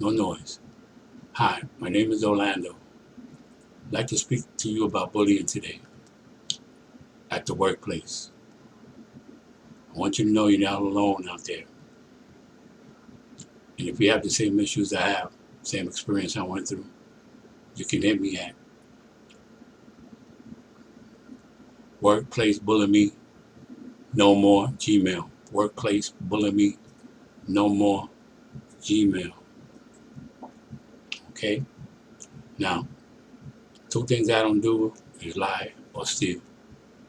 No noise. Hi, my name is Orlando. I'd like to speak to you about bullying today at the workplace. I want you to know you're not alone out there. And if you have the same issues I have, same experience I went through, you can hit me at workplace bully me no more Gmail. Workplace bully me no more Gmail. Okay? Now, two things I don't do is lie or steal.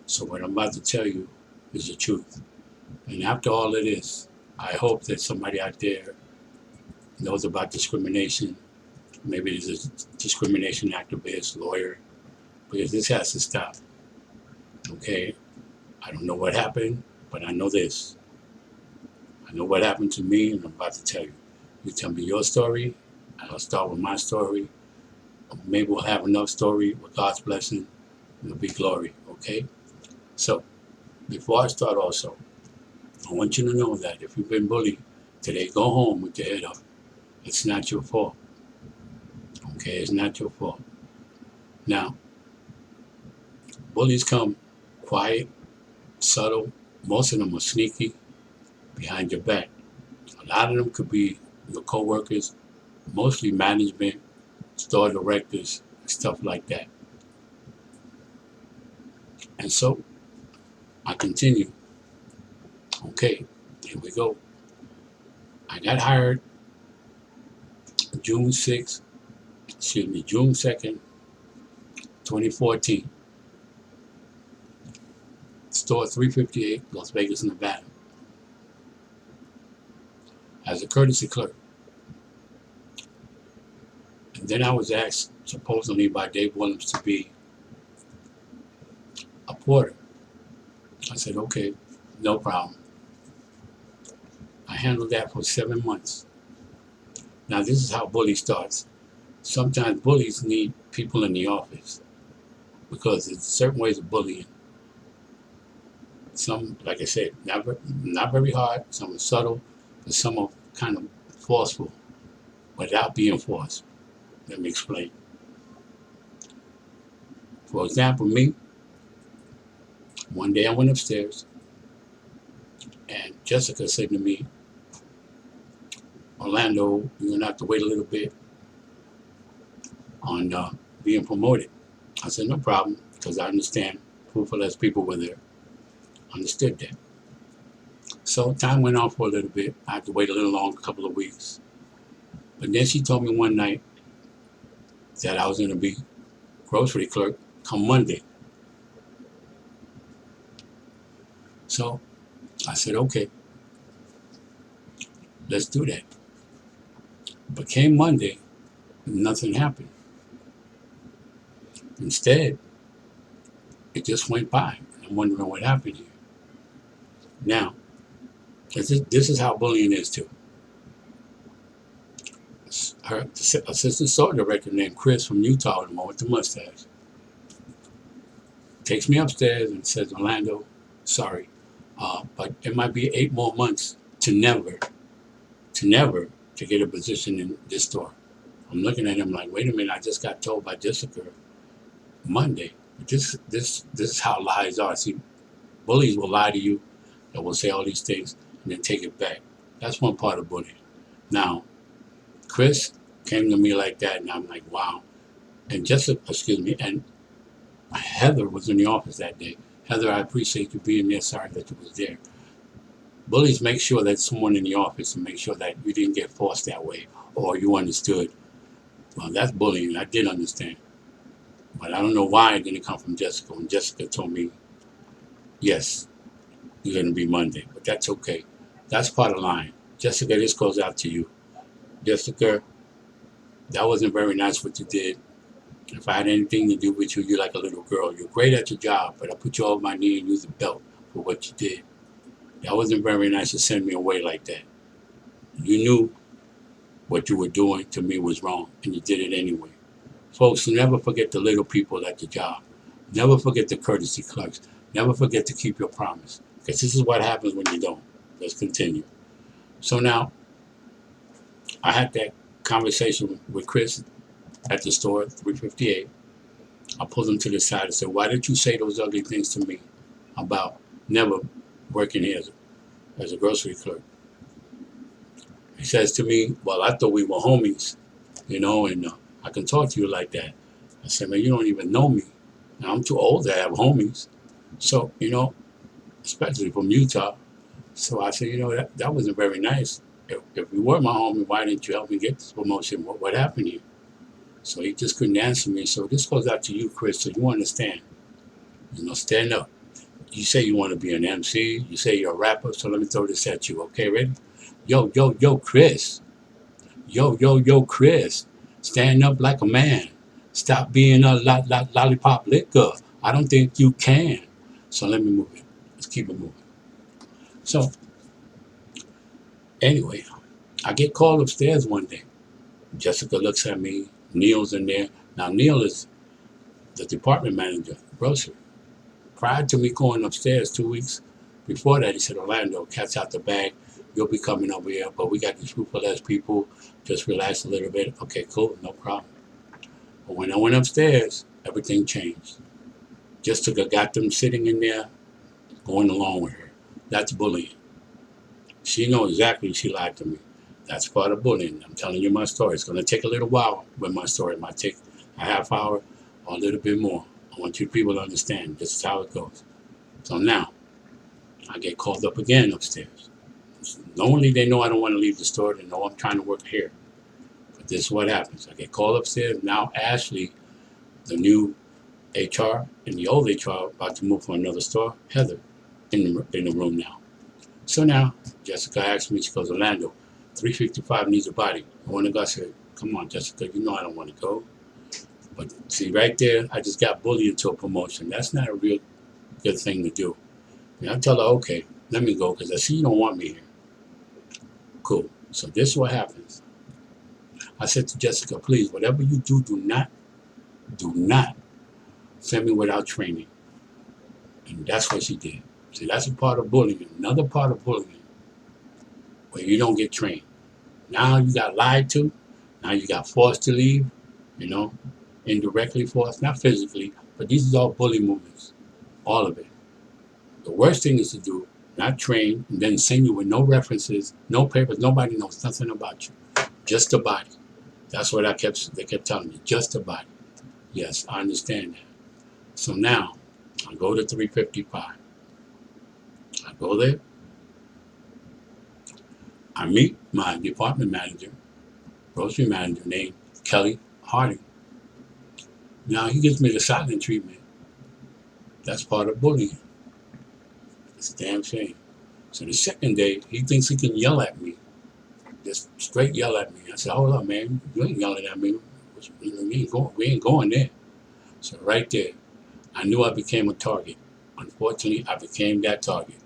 So what I'm about to tell you is the truth. And after all of this, I hope that somebody out there knows about discrimination. Maybe there's a discrimination activist, lawyer, because this has to stop. Okay? I don't know what happened, but I know this. I know what happened to me, and I'm about to tell you. You tell me your story, and I'll start with my story. Maybe we'll have enough story with God's blessing. It'll be glory. Okay? So, before I start also, I want you to know that if you've been bullied today, go home with your head up. It's not your fault. Okay, it's not your fault. Now, bullies come quiet, subtle. Most of them are sneaky, behind your back. A lot of them could be your coworkers, mostly management, store directors, stuff like that. And so I continue. Okay, here we go. I got hired June 2nd, 2014. Store 358, Las Vegas, Nevada, as a courtesy clerk. And then I was asked, supposedly by Dave Williams, to be a porter. I said, okay, no problem. I handled that for 7 months. Now, this is how bullying starts. Sometimes bullies need people in the office because there's certain ways of bullying. Some, like I said, not very hard. Some are subtle, but some are kind of forceful without being forced. Let me explain. For example, me, one day I went upstairs and Jessica said to me, Orlando, you're going to have to wait a little bit on being promoted. I said, no problem, because I understand proof of less people were there. Understood that. So time went on for a little bit. I had to wait a little longer, a couple of weeks. But then she told me one night that I was going to be grocery clerk come Monday. So I said, okay, let's do that. But came Monday, nothing happened. Instead, it just went by. I'm wondering what happened here. Now, this is how bullying is too. Her assistant store director named Chris from Utah, the one with the mustache, takes me upstairs and says, Orlando, sorry, but it might be 8 more months to never to get a position in this store. I'm looking at him like, wait a minute, I just got told by Jessica Monday. But this is how lies are. See, bullies will lie to you. They will say all these things and then take it back. That's one part of bullying. Now, Chris came to me like that, and I'm like, wow. And Jessica, and Heather was in the office that day. Heather, I appreciate you being there. Sorry that you was there. Bullies make sure that someone in the office and make sure that you didn't get forced that way or you understood. Well, that's bullying. I did understand. But I don't know why it didn't come from Jessica. When Jessica told me, yes, you're going to be Monday. But that's okay. That's part of lying. Jessica, this goes out to you. Jessica, that wasn't very nice what you did. If I had anything to do with you, you're like a little girl. You're great at your job, but I put you over my knee and used a belt for what you did. That wasn't very nice to send me away like that. You knew what you were doing to me was wrong, and you did it anyway. Folks, never forget the little people at the job. Never forget the courtesy clerks. Never forget to keep your promise, because this is what happens when you don't. Let's continue. So now, I had that conversation with Chris at the store, 358. I pulled him to the side and said, "Why did you say those ugly things to me about never working here as a grocery clerk?" He says to me, "Well, I thought we were homies, and I can talk to you like that." I said, "Man, you don't even know me. And I'm too old to have homies. So, especially from Utah." So I said, that wasn't very nice. If you were my homie, why didn't you help me get this promotion? What happened here?" So he just couldn't answer me. So this goes out to you, Chris, so you understand. Stand up. You say you want to be an MC. You say you're a rapper. So let me throw this at you. Okay, ready? Yo, yo, yo, Chris. Yo, yo, yo, Chris. Stand up like a man. Stop being a lollipop liquor. I don't think you can. So let me move it. Let's keep it moving. So anyway, I get called upstairs one day. Jessica looks at me. Neil's in there. Now, Neil is the department manager, grocery. Prior to me going upstairs 2 weeks before that, he said, "Orlando, catch out the bag. You'll be coming over here, but we got these ruthless people. Just relax a little bit." Okay, cool, no problem. But when I went upstairs, everything changed. Jessica got them sitting in there, going along with her. That's bullying. She knows exactly she lied to me. That's part of bullying. I'm telling you my story. It's going to take a little while with my story. It might take a half hour or a little bit more. I want you people to understand this is how it goes. So now, I get called up again upstairs. Normally, they know I don't want to leave the store. They know I'm trying to work here. But this is what happens. I get called upstairs. Now, Ashley, the new HR and the old HR, about to move for another store, Heather, in the room now. So now, Jessica asked me, she goes, "Orlando, 355 needs a body." I want to go. I said, "Come on, Jessica, you know I don't want to go." But see, right there, I just got bullied into a promotion. That's not a real good thing to do. And I tell her, "Okay, let me go because I see you don't want me here." Cool. So this is what happens. I said to Jessica, "Please, whatever you do, do not send me without training." And that's what she did. See, that's a part of bullying. Another part of bullying where you don't get trained. Now you got lied to. Now you got forced to leave, indirectly forced, not physically, but these are all bully movements. All of it. The worst thing is to do, not train, and then send you with no references, no papers, nobody knows nothing about you. Just a body. That's what they kept telling me. Just a body. Yes, I understand that. So now, I go to 355. I go there. I meet my department manager, grocery manager named Kelly Harding. Now he gives me the silent treatment. That's part of bullying. It's a damn shame. So the second day, he thinks he can yell at me. Just straight yell at me. I said, "Hold up, man. You ain't yelling at me. We ain't going there." So right there, I knew I became a target. Unfortunately, I became that target.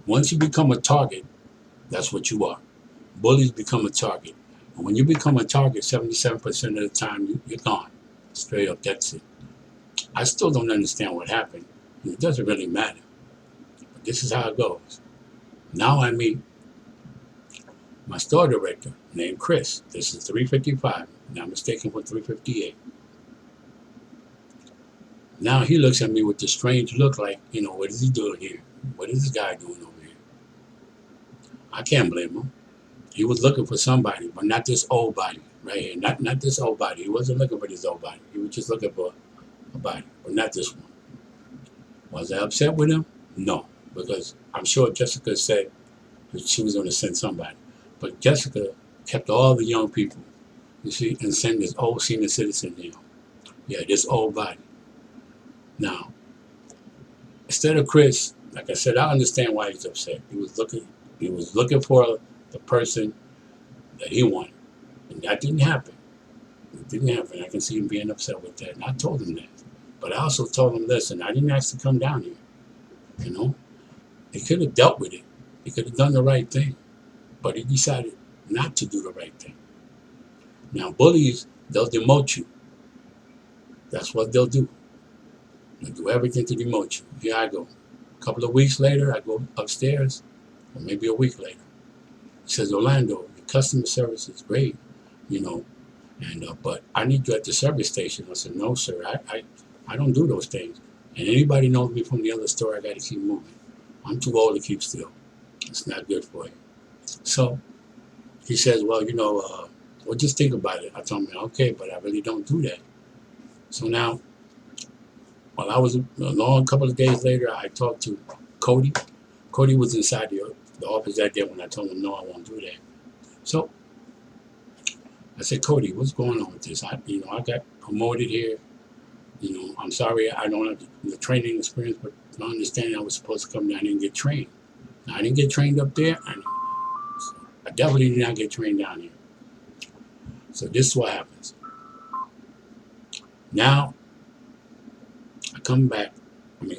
Once you become a target, that's what you are. Bullies become a target. And when you become a target, 77% of the time, you're gone. Straight up, that's it. I still don't understand what happened. It doesn't really matter. But this is how it goes. Now I meet my store director named Chris. This is 355. Not mistaken for 358. Now he looks at me with this strange look like, what is he doing here? What is this guy doing over here? I can't blame him. He was looking for somebody, but not this old body right here. Not this old body. He wasn't looking for this old body. He was just looking for a body, but not this one. Was I upset with him? No, because I'm sure Jessica said that she was going to send somebody. But Jessica kept all the young people, you see, and sent this old senior citizen here. Yeah, this old body. Now, instead of Chris, like I said, I understand why he's upset. He was looking for the person that he wanted. And that didn't happen. It didn't happen. I can see him being upset with that. And I told him that. But I also told him, listen, I didn't ask to come down here. He could have dealt with it. He could have done the right thing. But he decided not to do the right thing. Now, bullies, they'll demote you. That's what they'll do. They'll do everything to demote you. Here I go. A couple of weeks later, I go upstairs, or maybe a week later. He says, Orlando, you're customer service is great, you know, and but I need you at the service station. I said, no, sir, I don't do those things. And anybody knows me from the other store, I got to keep moving. I'm too old to keep still. It's not good for you. So he says, well, well, just think about it. I told him, okay, but I really don't do that. So now, while I was a long couple of days later, I talked to Cody. Cody was inside the office that day when I told him, no, I won't do that. So I said, Cody, what's going on with this? I got promoted here. I'm sorry I don't have the training experience, but I understand I was supposed to come down and get trained. Now, I didn't get trained up there, and I definitely did not get trained down here. So this is what happens. Now, I come back.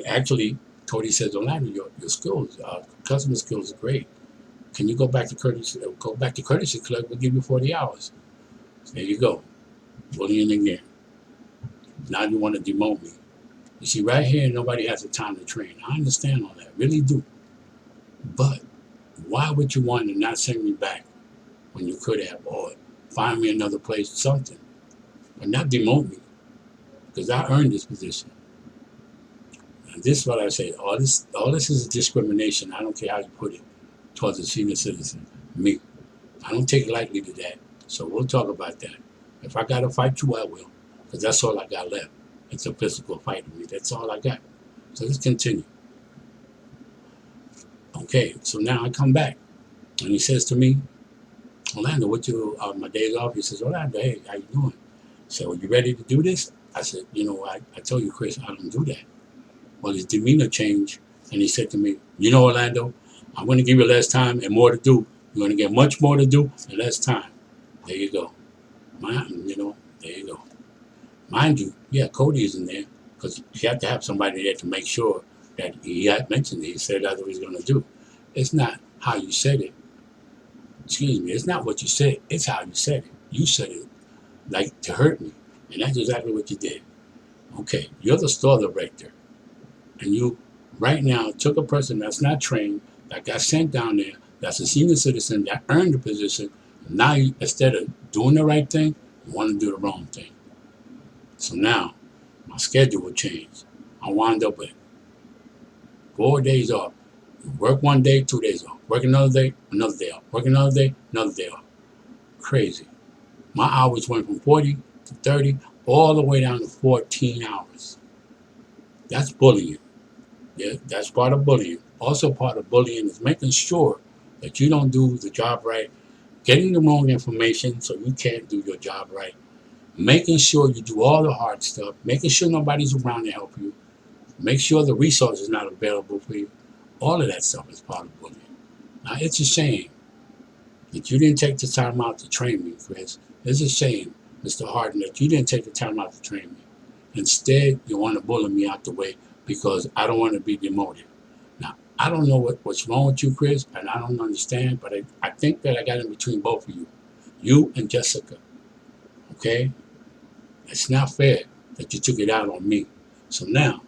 Actually, Cody says, Orlando, your skills, customer skills are great. Can you go back to courtesy club? We'll give you 40 hours. So there you go. Bullying again. Now you want to demote me. You see, right here, nobody has the time to train. I understand all that, really do. But why would you want to not send me back when you could have, or find me another place, something, but not demote me? Because I earned this position. And this is what I say. All this is discrimination. I don't care how you put it, towards a senior citizen. Me. I don't take lightly to that. So we'll talk about that. If I got to fight you, I will. Because that's all I got left. It's a physical fight with me. That's all I got. So let's continue. Okay, so now I come back. And he says to me, Orlando, my days off? He says, Orlando, hey, how you doing? So, you ready to do this? I said, I told you, Chris, I don't do that. Well, his demeanor changed, and he said to me, Orlando, I'm going to give you less time and more to do. You're going to get much more to do and less time. There you go. There you go. Mind you, yeah, Cody isn't there, because you have to have somebody there to make sure that he had mentioned it. He said that's what he's going to do. It's not how you said it. Excuse me. It's not what you said. It's how you said it. You said it like to hurt me. And that's exactly what you did. Okay, you're the store director. And you right now took a person that's not trained, that got sent down there, that's a senior citizen, that earned the position. Now, instead of doing the right thing, you want to do the wrong thing. So now, my schedule will change. I wind up with 4 days off. Work one day, 2 days off. Work another day off. Work another day off. Crazy. My hours went from 40 to 30, all the way down to 14 hours. That's bullying. Yeah, that's part of bullying. Also part of bullying is making sure that you don't do the job right, getting the wrong information so you can't do your job right, making sure you do all the hard stuff, making sure nobody's around to help you, make sure the resource is not available for you. All of that stuff is part of bullying. Now, it's a shame that you didn't take the time out to train me, Chris. It's a shame, Mr. Harden, that you didn't take the time out to train me. Instead, you want to bully me out the way because I don't want to be demoted. Now, I don't know what's wrong with you, Chris, and I don't understand, but I think that I got in between both of you and Jessica, okay? It's not fair that you took it out on me. So now,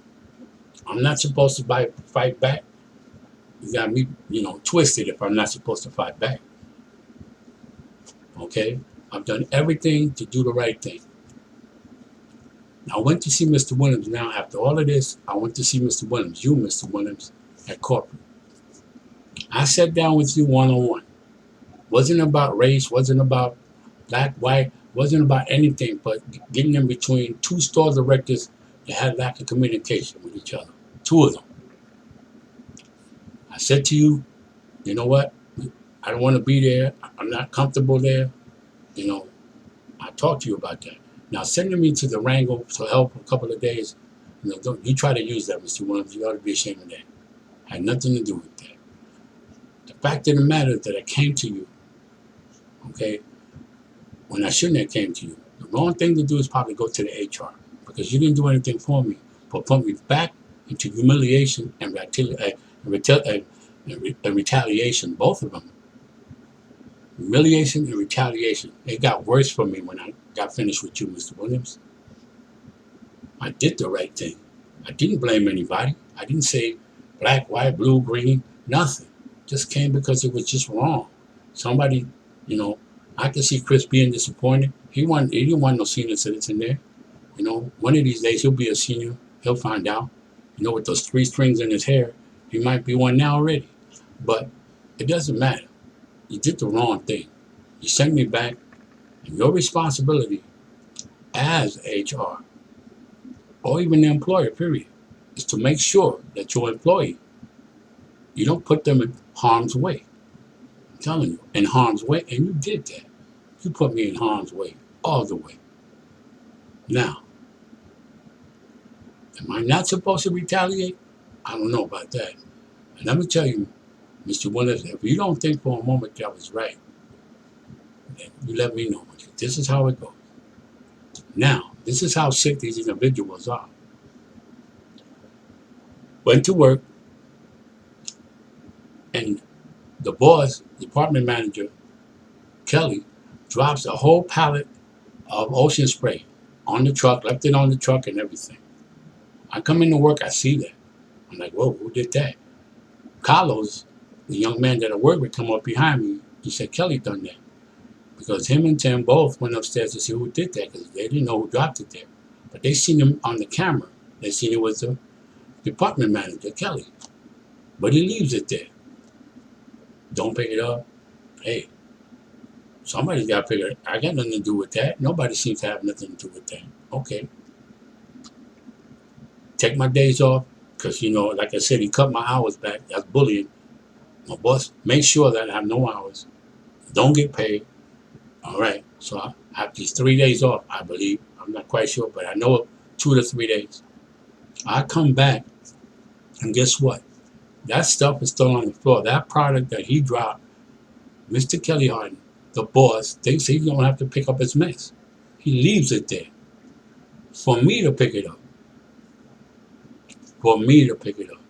I'm not supposed to fight back. You got me, twisted if I'm not supposed to fight back. Okay? I've done everything to do the right thing. I went to see Mr. Williams now. After all of this, I went to see Mr. Williams, Mr. Williams, at corporate. I sat down with you one-on-one. Wasn't about race, wasn't about black, white, wasn't about anything but getting in between two store directors that had lack of communication with each other. Two of them. I said to you, you know what? I don't want to be there. I'm not comfortable there. I talked to you about that. Now, sending me to the Wrangle to help for a couple of days, don't you try to use that, Mr. Williams. You ought to be ashamed of that. Had nothing to do with that. The fact of the matter is that I came to you, okay, when I shouldn't have came to you. The wrong thing to do is probably go to the HR, because you didn't do anything for me, but put me back into humiliation and retaliation, both of them. Humiliation and retaliation. It got worse for me when I got finished with you, Mr. Williams. I did the right thing. I didn't blame anybody. I didn't say black, white, blue, green, nothing. Just came because it was just wrong. Somebody You know, I can see Chris being disappointed. He didn't want no senior citizen there. You know, one of these days he'll be a senior. He'll find out. You know, with those 3 strings in his hair, he might be one now already. But it doesn't matter. You did the wrong thing. You sent me back, and your responsibility as HR or even the employer, period, is to make sure that your employee, you don't put them in harm's way. I'm telling you, in harm's way, and you did that. You put me in harm's way all the way. Now, am I not supposed to retaliate? I don't know about that. And let me tell you, Mr. Willis, if you don't think for a moment that was right, then you let me know. This is how it goes. Now, this is how sick these individuals are. Went to work, and the boss, department manager, Kelly, drops a whole pallet of ocean spray on the truck, left it on the truck and everything. I come into work, I see that. I'm like, whoa, who did that? Carlos, the young man that I work with, come up behind me. He said, Kelly done that. Because him and Tim both went upstairs to see who did that because they didn't know who dropped it there. But they seen him on the camera. They seen it was the department manager, Kelly. But he leaves it there. Don't pick it up. Hey, somebody's got to pick it up. I got nothing to do with that. Nobody seems to have nothing to do with that. Okay. Take my days off because, you know, like I said, he cut my hours back. That's bullying. My boss, make sure that I have no hours. Don't get paid. All right. So I have these 3 days off, I believe. I'm not quite sure, but I know 2 to 3 days. I come back, and guess what? That stuff is still on the floor. That product that he dropped, Mr. Kelly Harden, the boss, thinks he's going to have to pick up his mess. He leaves it there for me to pick it up. For me to pick it up.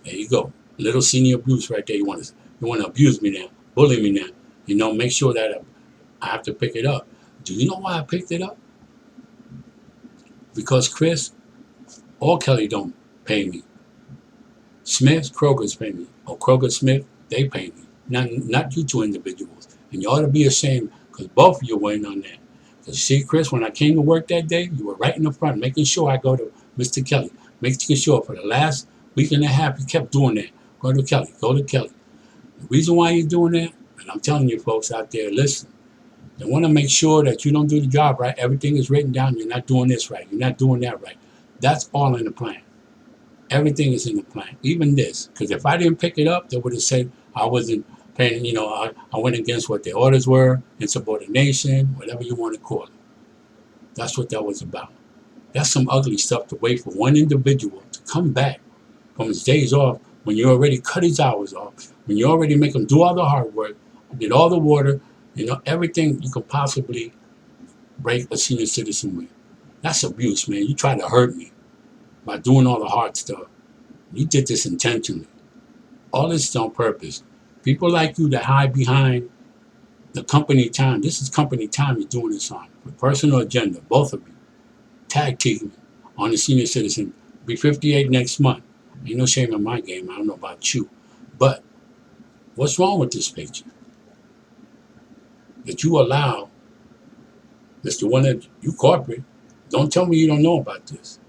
There you go. Little senior abuse right there. You want to abuse me now, bully me now. You know, make sure that I have to pick it up. Do you know why I picked it up? Because Chris or Kelly don't pay me. Smith, Kroger's pay me. Or Kroger, Smith, they pay me. Not you two individuals. And you ought to be ashamed because both of you were waiting on that. Because see, Chris, when I came to work that day, you were right in the front, making sure I go to Mr. Kelly. Making sure for the last week and a half, you kept doing that. Go to Kelly. Go to Kelly. The reason why you're doing that, and I'm telling you folks out there, listen, they want to make sure that you don't do the job right. Everything is written down. You're not doing this right. You're not doing that right. That's all in the plan. Everything is in the plan. Even this. Because if I didn't pick it up, they would have said I wasn't paying, you know, I went against what their orders were, insubordination, whatever you want to call it. That's what that was about. That's some ugly stuff to wait for one individual to come back from his days off when you already cut his hours off, when you already make him do all the hard work, did all the water, you know, everything you could possibly break a senior citizen with. That's abuse, man. You tried to hurt me by doing all the hard stuff. You did this intentionally. All this is on purpose. People like you that hide behind the company time. This is company time you're doing this on. For personal agenda, both of you. Tag team on the senior citizen. Be 58 next month. Ain't no shame in my game. I don't know about you. But what's wrong with this picture? That you allow Mr. Winner, you corporate, don't tell me you don't know about this.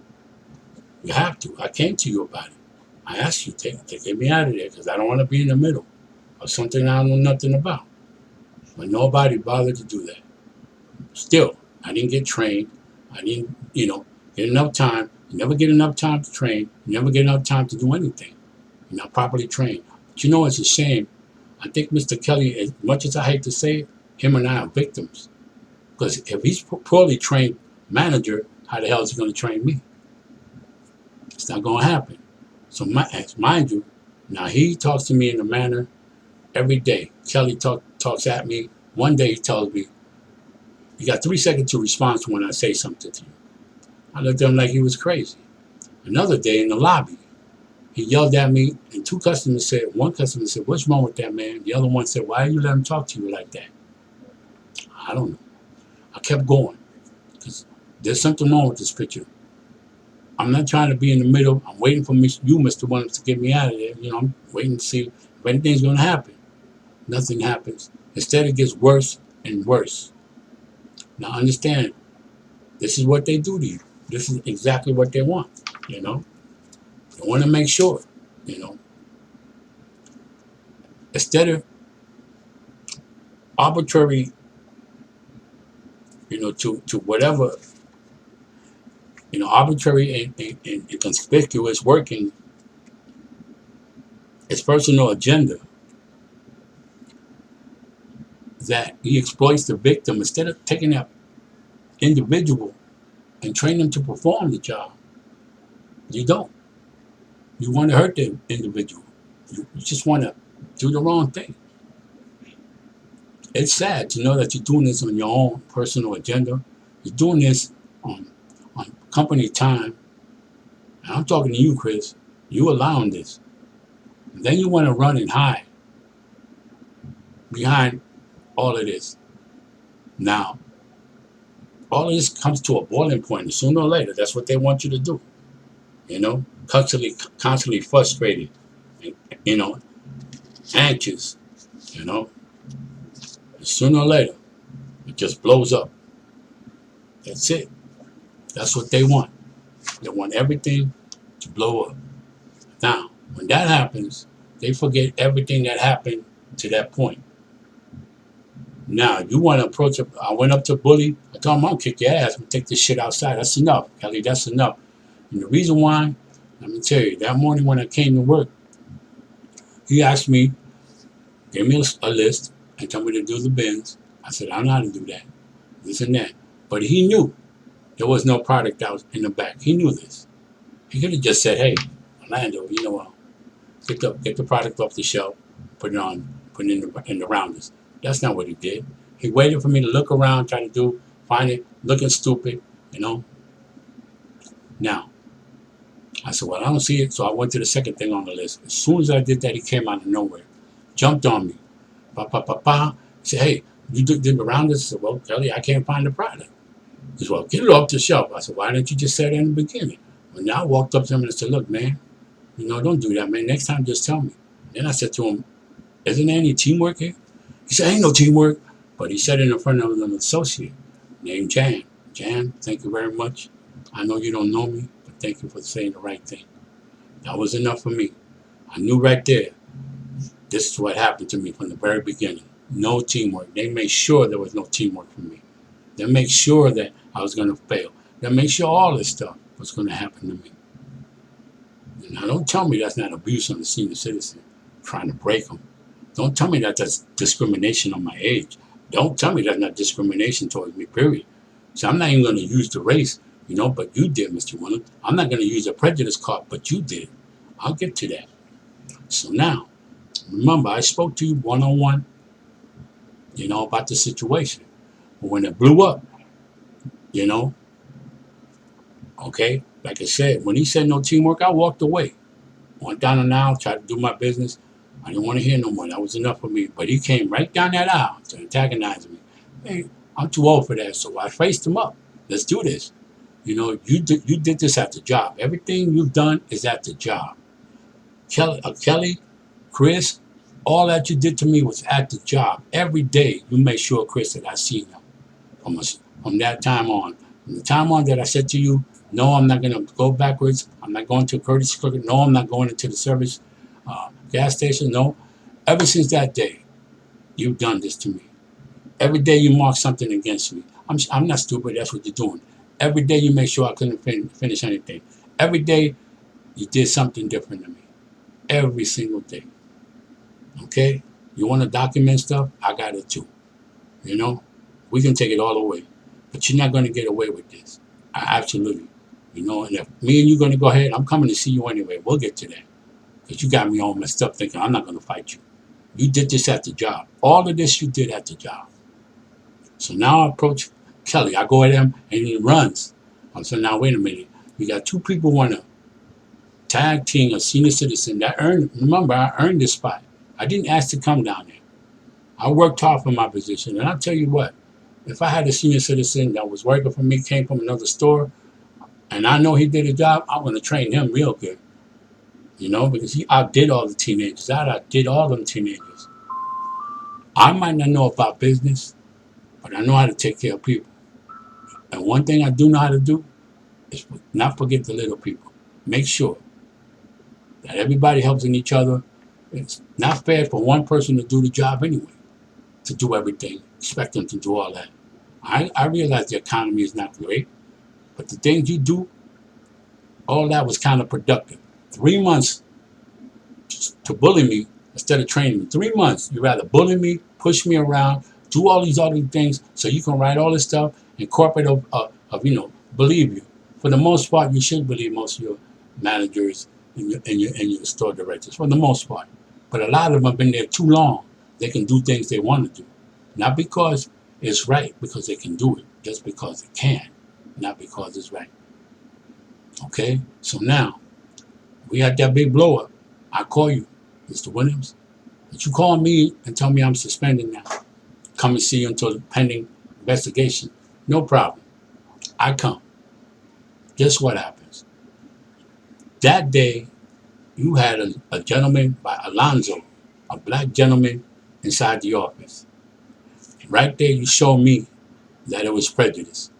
You have to. I came to you about it. I asked you to get me out of there because I don't want to be in the middle of something I don't know nothing about. But nobody bothered to do that. Still, I didn't get trained. I didn't, get enough time. You never get enough time to train. You never get enough time to do anything. You're not properly trained. But you know, it's a shame. I think Mr. Kelly, as much as I hate to say it, him and I are victims. Because if he's a poorly trained manager, how the hell is he going to train me? It's not going to happen. So mind you, now he talks to me in a manner every day. Kelly talks at me. One day he tells me, you got 3 seconds to respond to when I say something to you. I looked at him like he was crazy. Another day in the lobby, he yelled at me, and one customer said, what's wrong with that man? The other one said, why you let him talk to you like that? I don't know. I kept going because there's something wrong with this picture. I'm not trying to be in the middle. I'm waiting for you, Mr. Williams, to get me out of there. I'm waiting to see if anything's going to happen. Nothing happens. Instead, it gets worse and worse. Now, understand, this is what they do to you. This is exactly what they want. You know, they want to make sure. You know, instead of arbitrary, to whatever, arbitrary and conspicuous working his personal agenda, that he exploits the victim instead of taking that individual and train them to perform the job. You don't. You want to hurt the individual. You just want to do the wrong thing. It's sad to know that you're doing this on your own personal agenda. You're doing this on company time. And I'm talking to you, Chris. You allowing this. And then you want to run and hide behind all of this. Now, all of this comes to a boiling point. Sooner or later, that's what they want you to do. Constantly frustrated, anxious, sooner or later, it just blows up. That's it. That's what they want. They want everything to blow up. Now, when that happens, they forget everything that happened to that point. Now, you want to approach it. I went up to Bully. I told him, I'm going to kick your ass. I'm going to take this shit outside. That's enough, Kelly. That's enough. And the reason why, let me tell you, that morning when I came to work, he asked me, gave me a list, and told me to do the bins. I said, I don't know how to do that, this and that. But he knew there was no product out in the back. He knew this. He could have just said, hey, Orlando, get the product off the shelf, put it in the rounders. That's not what he did. He waited for me to look around, try to find it, looking stupid, Now, I said, well, I don't see it, so I went to the second thing on the list. As soon as I did that, he came out of nowhere, jumped on me, He said, hey, you did the rounders? I said, well, Kelly, I can't find the product. He said, well, get it off the shelf. I said, why didn't you just say that in the beginning? Well, now I walked up to him and I said, look, man, don't do that, man. Next time, just tell me. Then I said to him, isn't there any teamwork here? He said, ain't no teamwork. But he said it in front of an associate named Jan. Jan, thank you very much. I know you don't know me, but thank you for saying the right thing. That was enough for me. I knew right there, this is what happened to me from the very beginning. No teamwork. They made sure there was no teamwork for me. They made sure that I was going to fail. They made sure all this stuff was going to happen to me. Now, don't tell me that's not abuse on the senior citizen, trying to break them. Don't tell me that that's discrimination on my age. Don't tell me that's not discrimination towards me, period. So I'm not even going to use the race, but you did, Mr. Winner. I'm not going to use a prejudice card, but you did. I'll get to that. So now, remember, I spoke to you one-on-one, about the situation. But when it blew up, okay, like I said, when he said no teamwork, I walked away. Went down an aisle, tried to do my business. I didn't want to hear no more. That was enough for me. But he came right down that aisle to antagonize me. Hey, I'm too old for that, so I faced him up. Let's do this. You did this at the job. Everything you've done is at the job. Kelly, Chris, all that you did to me was at the job. Every day you made sure, Chris, that I seen you. From that time on. From the time on that I said to you, no, I'm not going to go backwards. I'm not going to Curtis Crooked. No, I'm not going into the service gas station. No. Ever since that day, you've done this to me. Every day you mark something against me. I'm not stupid. That's what you're doing. Every day you make sure I couldn't finish anything. Every day you did something different to me. Every single day. Okay? You want to document stuff? I got it too. We can take it all away. But you're not going to get away with this. Absolutely. And if me and you are going to go ahead, I'm coming to see you anyway. We'll get to that. Because you got me all messed up thinking I'm not going to fight you. You did this at the job. All of this you did at the job. So now I approach Kelly. I go at him and he runs. I said, now wait a minute. We got two people want to tag team a senior citizen that remember, I earned this spot. I didn't ask to come down there. I worked hard for my position. And I'll tell you what, if I had a senior citizen that was working for me, came from another store, and I know he did a job, I'm going to train him real good. Because he outdid all the teenagers. I outdid all them teenagers. I might not know about business, but I know how to take care of people. And one thing I do know how to do is not forget the little people. Make sure that everybody helps in each other. It's not fair for one person to do the job anyway, to do everything, expect them to do all that. I realize the economy is not great, but the things you do, all that was kind of productive. 3 months to bully me instead of training me. 3 months, you rather bully me, push me around, do all these other things so you can write all this stuff and corporate believe you. For the most part, you should believe most of your managers and your store directors, for the most part. But a lot of them have been there too long. They can do things they want to do. Not because it's right, because they can do it. Just because they can, not because it's right. Okay? So now, we had that big blow up. I call you, Mr. Williams. But you call me and tell me I'm suspended now. Come and see you until the pending investigation. No problem. I come. Guess what happens? That day, you had a gentleman by Alonzo, a black gentleman inside the office. Right there, you showed me that it was prejudice.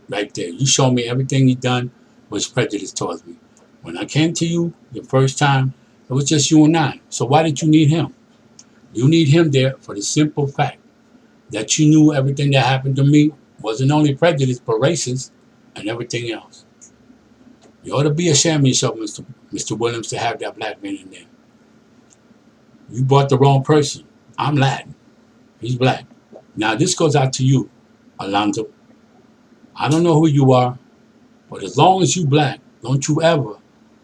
Right there. You showed me everything he done was prejudice towards me. When I came to you the first time, it was just you and I. So why did you need him? You need him there for the simple fact that you knew everything that happened to me wasn't only prejudice, but racist and everything else. You ought to be ashamed of yourself, Mr. Williams, to have that black man in there. You brought the wrong person. I'm Latin. He's black. Now, this goes out to you, Alonzo. I don't know who you are, but as long as you black, don't you ever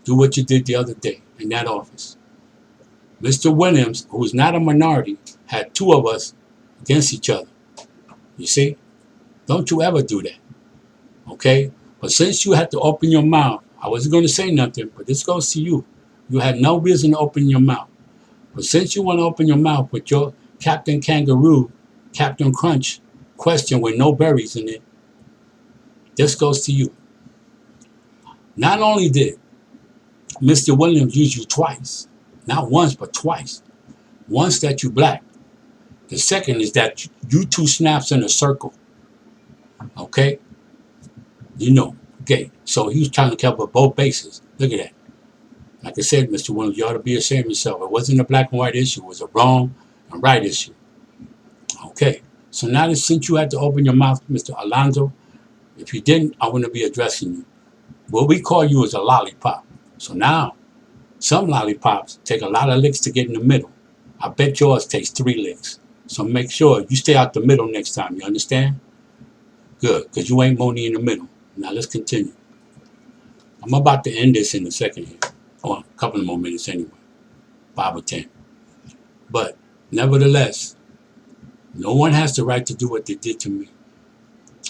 do what you did the other day in that office. Mr. Williams, who is not a minority, had two of us against each other. You see? Don't you ever do that. Okay? But since you had to open your mouth, I wasn't going to say nothing, but this goes to you. You had no reason to open your mouth. But since you want to open your mouth with your Captain Kangaroo, Captain Crunch question with no berries in it, this goes to you. Not only did Mr. Williams use you twice, not once, but twice. Once that you black. The second is that you two snaps in a circle. Okay? You know. Okay. So he was trying to cover both bases. Look at that. Like I said, Mr. Williams, you ought to be ashamed of yourself. It wasn't a black and white issue. It was a wrong and right issue. Okay. So now that since you had to open your mouth, Mr. Alonzo, if you didn't, I wouldn't be addressing you. What we call you is a lollipop. So now, some lollipops take a lot of licks to get in the middle. I bet yours takes 3 licks. So make sure you stay out the middle next time. You understand? Good, because you ain't Moni in the middle. Now let's continue. I'm about to end this in a second here. Or a couple of more minutes anyway. 5 or 10. But nevertheless, no one has the right to do what they did to me.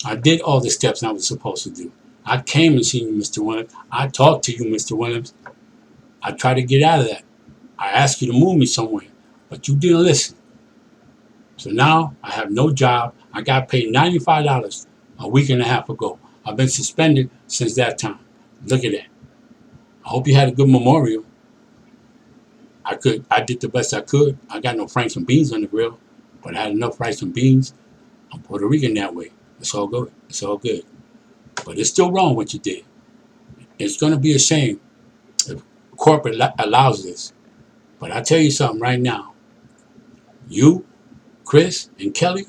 I did all the steps I was supposed to do. I came and seen you, Mr. Williams. I talked to you, Mr. Williams. I tried to get out of that. I asked you to move me somewhere, but you didn't listen. So now I have no job. I got paid $95 a week and a half ago. I've been suspended since that time. Look at that. I hope you had a good memorial. I did the best I could. I got no franks and beans on the grill, but I had enough rice and beans. I'm Puerto Rican that way. It's all good. It's all good. But it's still wrong what you did. It's going to be a shame if corporate allows this. But I tell you something right now. You, Chris, and Kelly,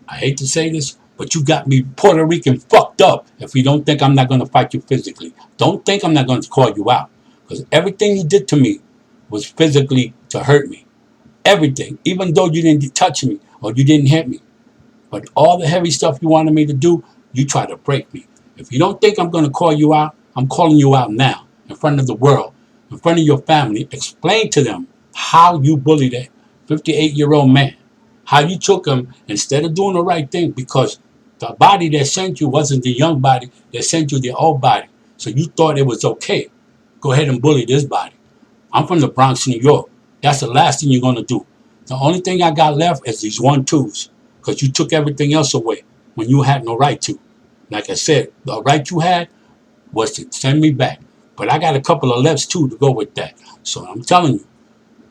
I hate to say this, but you got me Puerto Rican fucked up if you don't think I'm not going to fight you physically. Don't think I'm not going to call you out. Because everything you did to me was physically to hurt me. Everything. Even though you didn't touch me or you didn't hit me. But all the heavy stuff you wanted me to do, you tried to break me. If you don't think I'm going to call you out, I'm calling you out now in front of the world, in front of your family. Explain to them how you bullied a 58-year-old man, how you took him instead of doing the right thing because the body that sent you wasn't the young body that sent you the old body. So you thought it was okay. Go ahead and bully this body. I'm from the Bronx, New York. That's the last thing you're going to do. The only thing I got left is these 1-2s because you took everything else away when you had no right to. Like I said, the right you had was to send me back. But I got a couple of lefts too to go with that. So I'm telling you,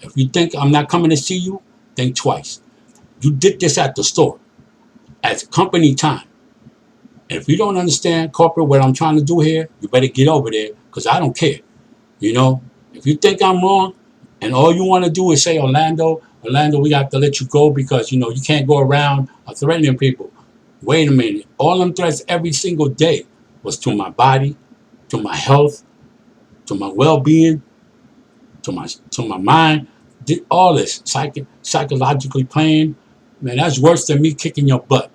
if you think I'm not coming to see you, think twice. You did this at the store as company time. And if you don't understand corporate what I'm trying to do here, you better get over there because I don't care. You know, if you think I'm wrong and all you want to do is say, Orlando, we got to let you go because, you can't go around threatening people. Wait a minute. All them threats every single day was to my body, to my health, to my well-being, to my mind. Did all this psychologically playing. Man, that's worse than me kicking your butt.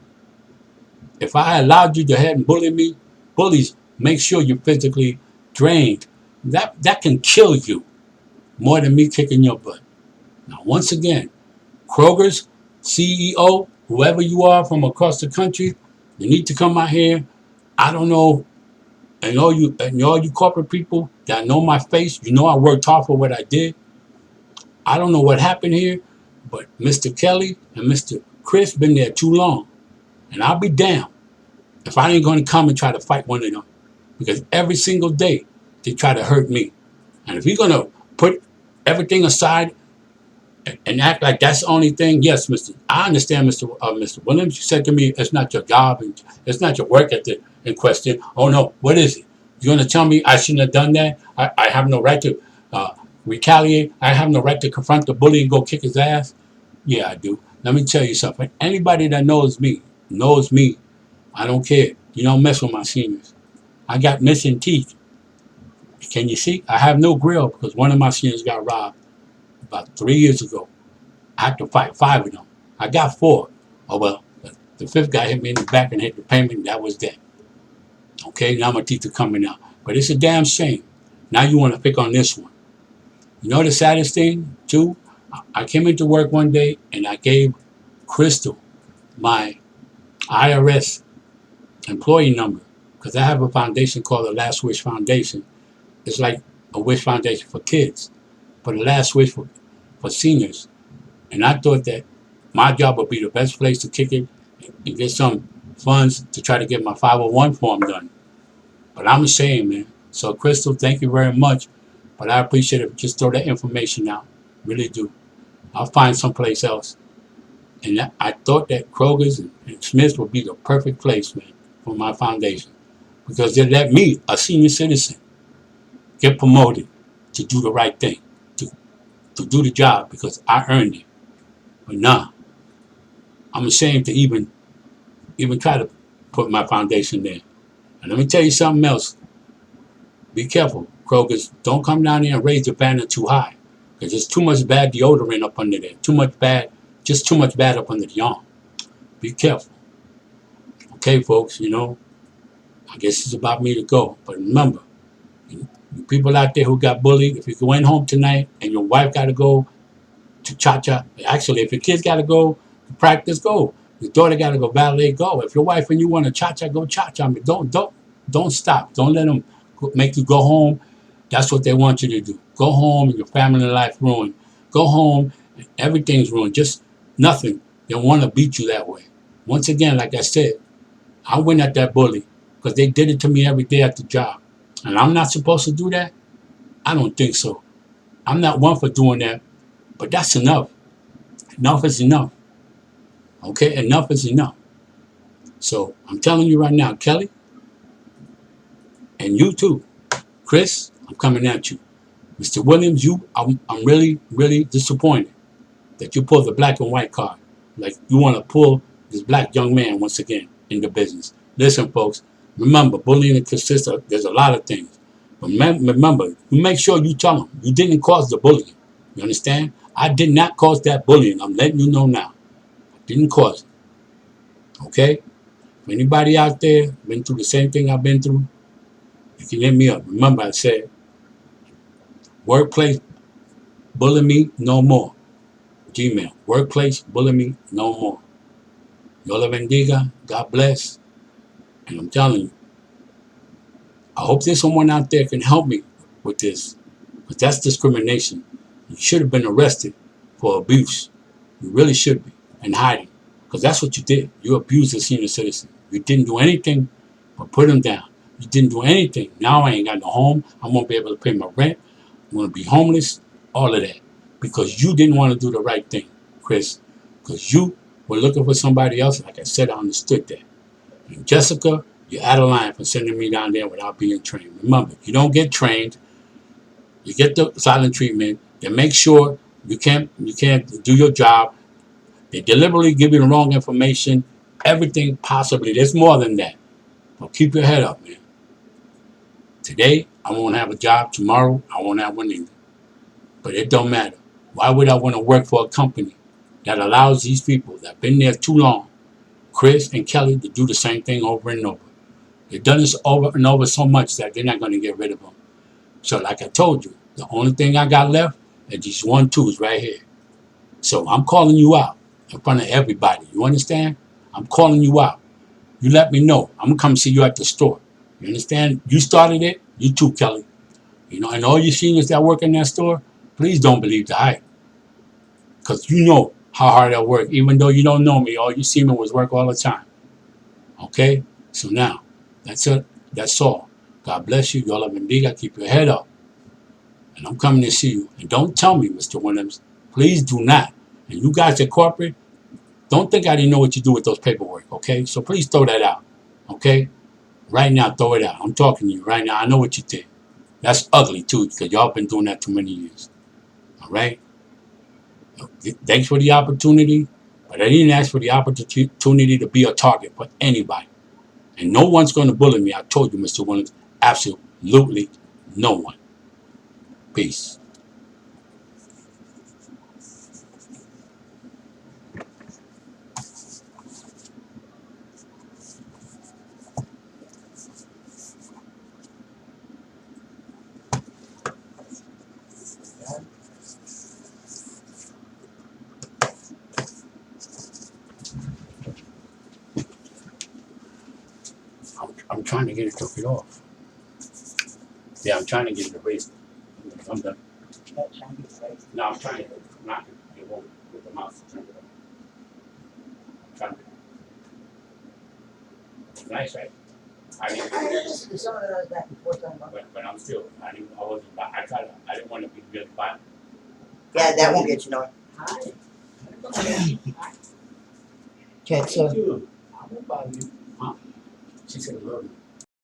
If I allowed you to head and bully me, bullies make sure you're physically drained. That can kill you more than me kicking your butt. Now, once again, Kroger's CEO, whoever you are from across the country, you need to come out here. I don't know, and all you corporate people that know my face, I worked hard for what I did. I don't know what happened here, but Mr. Kelly and Mr. Chris been there too long, and I'll be damned if I ain't going to come and try to fight one of them, because every single day they try to hurt me. And if you're going to put everything aside and act like that's the only thing, yes, I understand, Mr. Williams. You said to me, it's not your job and it's not your work ethic in question. Oh no, what is it? You're going to tell me I shouldn't have done that? I have no right to retaliate. I have no right to confront the bully and go kick his ass. Yeah, I do. Let me tell you something. Anybody that knows me knows me. I don't care. You don't mess with my seniors. I got missing teeth. Can you see? I have no grill because one of my seniors got robbed about 3 years ago. I had to fight 5 of them. I got 4. Oh well, the 5th guy hit me in the back and hit the payment. That was that. Okay, now my teeth are coming out. But it's a damn shame. Now you want to pick on this one. You know the saddest thing, too? I came into work one day and I gave Crystal my IRS employee number because I have a foundation called the Last Wish Foundation. It's like a wish foundation for kids, but the Last Wish for seniors. And I thought that my job would be the best place to kick it and get some funds to try to get my 501 form done. But I'm ashamed, man. So, Crystal, thank you very much. But I appreciate it. Just throw that information out. Really do. I'll find someplace else. And I thought that Kroger's and Smith's would be the perfect place, man, for my foundation. Because they let me, a senior citizen, get promoted to do the right thing, to do the job because I earned it. But nah, I'm ashamed to even try to put my foundation there. And let me tell you something else. Be careful, Kroger's. Don't come down there and raise the banner too high. Because there's too much bad deodorant up under there. Too much bad up under the arm. Be careful. Okay, folks, I guess it's about me to go. But remember, you people out there who got bullied, if you're going home tonight and your wife got to go to cha-cha, actually, if your kids got to go to practice, go. Your daughter got to go ballet, go. If your wife and you want to cha-cha, go cha-cha. I mean, don't stop. Don't let them make you go home. That's what they want you to do. Go home and your family life ruined. Go home and everything's ruined. Just nothing. They want to beat you that way. Once again, like I said, I went at that bully because they did it to me every day at the job. And I'm not supposed to do that? I don't think so. I'm not one for doing that, but that's enough. Enough is enough. Okay, enough is enough. So I'm telling you right now, Kelly, and you too, Chris, I'm coming at you. Mr. Williams, I'm really, really disappointed that you pulled the black and white card. Like you want to pull this black young man once again into business. Listen, folks, remember, bullying consists of, there's a lot of things. But remember, you make sure you tell them you didn't cause the bullying. You understand? I did not cause that bullying. I'm letting you know now. I didn't cause it. Okay? If anybody out there been through the same thing I've been through, you can hit me up. Remember, I said, workplace, bully me no more. Gmail. Workplace, bully me no more. Yo la bendiga. God bless. And I'm telling you, I hope there's someone out there can help me with this. Because that's discrimination. You should have been arrested for abuse. You really should be. And hiding. Because that's what you did. You abused a senior citizen. You didn't do anything but put him down. You didn't do anything. Now I ain't got no home. I won't be able to pay my rent. I'm going to be homeless. All of that. Because you didn't want to do the right thing, Chris. Because you we're looking for somebody else. Like I said, I understood that. And Jessica, you're out of line for sending me down there without being trained. Remember, you don't get trained. You get the silent treatment. They make sure you can't do your job. They deliberately give you the wrong information. Everything possibly. There's more than that. But keep your head up, man. Today, I won't have a job. Tomorrow, I won't have one either. But it don't matter. Why would I want to work for a company that allows these people that have been there too long, Chris and Kelly, to do the same thing over and over? They've done this over and over so much that they're not going to get rid of them. So like I told you, the only thing I got left is these 1-2s right here. So I'm calling you out in front of everybody. You understand? I'm calling you out. You let me know. I'm going to come see you at the store. You understand? You started it. You too, Kelly. You know, and all you seniors that work in that store, please don't believe the hype. Because you know how hard I work. Even though you don't know me, all you see me was work all the time. Okay? So now, that's it. That's all. God bless you. Y'all bendiga. Keep your head up. And I'm coming to see you. And don't tell me, Mr. Williams. Please do not. And you guys at corporate, don't think I didn't know what you do with those paperwork. Okay? So please throw that out. Okay? Right now, throw it out. I'm talking to you right now. I know what you did. That's ugly, too, because y'all been doing that too many years. All right? Thanks for the opportunity, but I didn't ask for the opportunity to be a target for anybody. And no one's going to bully me. I told you, Mr. Williams, absolutely no one. Peace. I'm trying to get it took it off. Yeah, I'm trying to get it erased. I'm done. No, I'm trying to knock it. It won't with the mouse. I'm trying to. It's nice, right? But I'm still. I wasn't. I didn't want to be really violent. Yeah, that won't get you nowhere. Okay, so. I won't bother you. Huh? She said, "Love you."